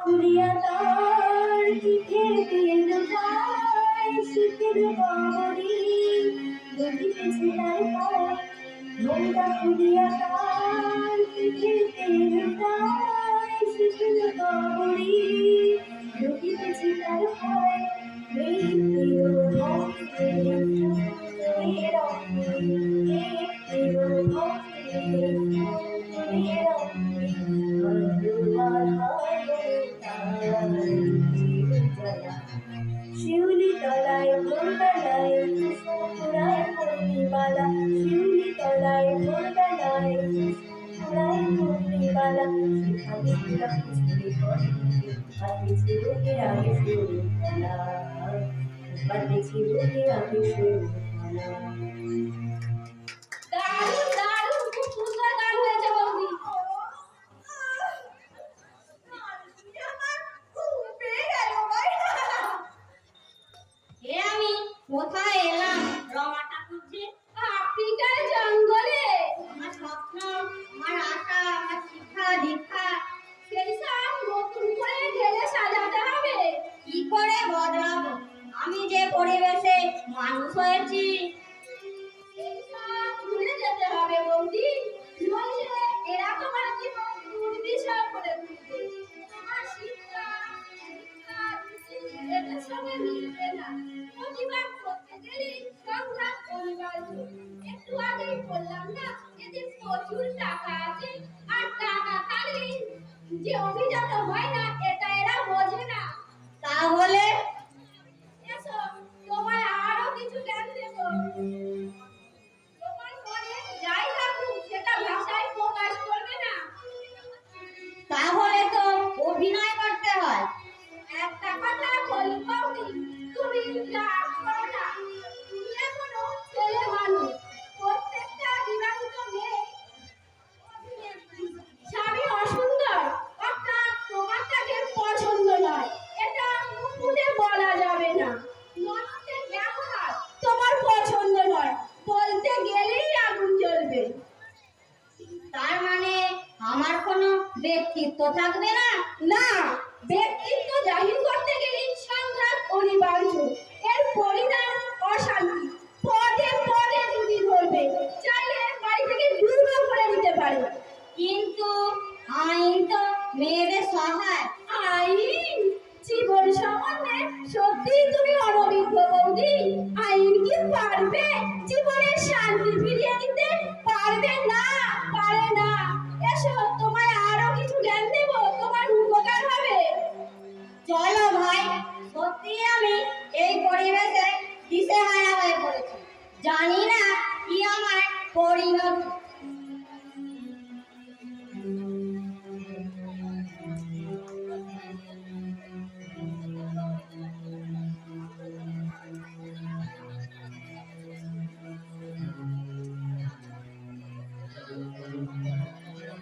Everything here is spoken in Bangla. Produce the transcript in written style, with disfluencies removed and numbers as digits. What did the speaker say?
ফুরিয়া তার পিঠে তেল যায় শীতের বাবরি দেখিতেছে তার পায় ঘোমটা ফুরিয়া তার পিঠে তেল যায় শীতের বাবরি দেখিতেছে তার পায় মৃত্যুর ভক্তে শিউলি তলায় ভোরবেলায় কুসুমপুরায় পূর্ণিমালা শিউলি তলায় ভোরবেলায় কুসুমপুরায় পূর্ণিমালা সেখানে পুরা খুঁজতে পড়ে পাঠিয়েছি লোকে আগে শুরু খেলা পাঠিয়েছি লোকে আগে শুরু খেলা। দারুণ দারুণ খুব সুন্দর গান হয়েছে বৌদি। আমি কোথায় এলাম রমা ঠাকুরজি? আফ্রিকার জঙ্গলে। আমার স্বপ্ন, আমার আশা, আমার শিক্ষা দীক্ষা সেই সব নতুন করে ঢেলে সাজাতে হবে। কি করে বদলাবো? আমি যে পরিবেশে মানুষ হয়েছি সেই সব ভুলে যেতে হবে বৌদি, নইলে এরা তোমার জীবন দুর্বিষহ করে তুলবে। তোমার শিক্ষা এদের সঙ্গে মিলবে না। প্রতিবাদ করতে গেলে সংঘাত অনিবার্য। একটু আগেই বললাম না এদের প্রচুর টাকা আছে, আর টাকা থাকলে যে অভিজাত হয় না এটা এরা বোঝে না। তাহলে এসো তোমায় আরো কিছু জ্ঞান দেব। তোমার মনে যাই থাকুক সেটা ভাষায় প্রকাশ করবে না। তাহলে তো অভিনয় করতে হয়। একটা কথা বলি বৌদি, তুমি রাগ করো না। তুমি এখনো ছেলে মানুষ। প্রত্যেকটা বিবাহিত মেয়ে স্বামী অসুন্দর অর্থাৎ তোমার তাকে পছন্দ নয়, এটা মুখ ফুটে বলা যাবে না। ননদের ব্যবহার তোমার পছন্দ নয়, বলতে গেলেই আগুন জ্বলবে। তার মানে আমার কোনো ব্যক্তিত্ব থাকবে না? না, ব্যক্তিত্ব জাহির করতে গেলে সংঘাত অনিবার্য। এর পরিণাম অশান্তি, পদে পদে দুটি ধরবে, চাইলে বাড়ি থেকে দূর করে দিতে পারে। কিন্তু আইন তো মেয়েদের সহায়। আইন? জীবন সম্বন্ধে সত্যিই তুমি অনভিজ্ঞ বৌদি। আইন কি পারবে জীবনের শান্তি ফিরিয়ে দিতে? পারবে না, পারে না। এসো তোমায় আরো কিছু জ্ঞান দেব, তোমার উপকার হবে। চলো ভাই, সত্যি আমি এই পরিবেশে দিশেহারা হয়ে পড়েছি, জানি না কি আমার পরিণতি।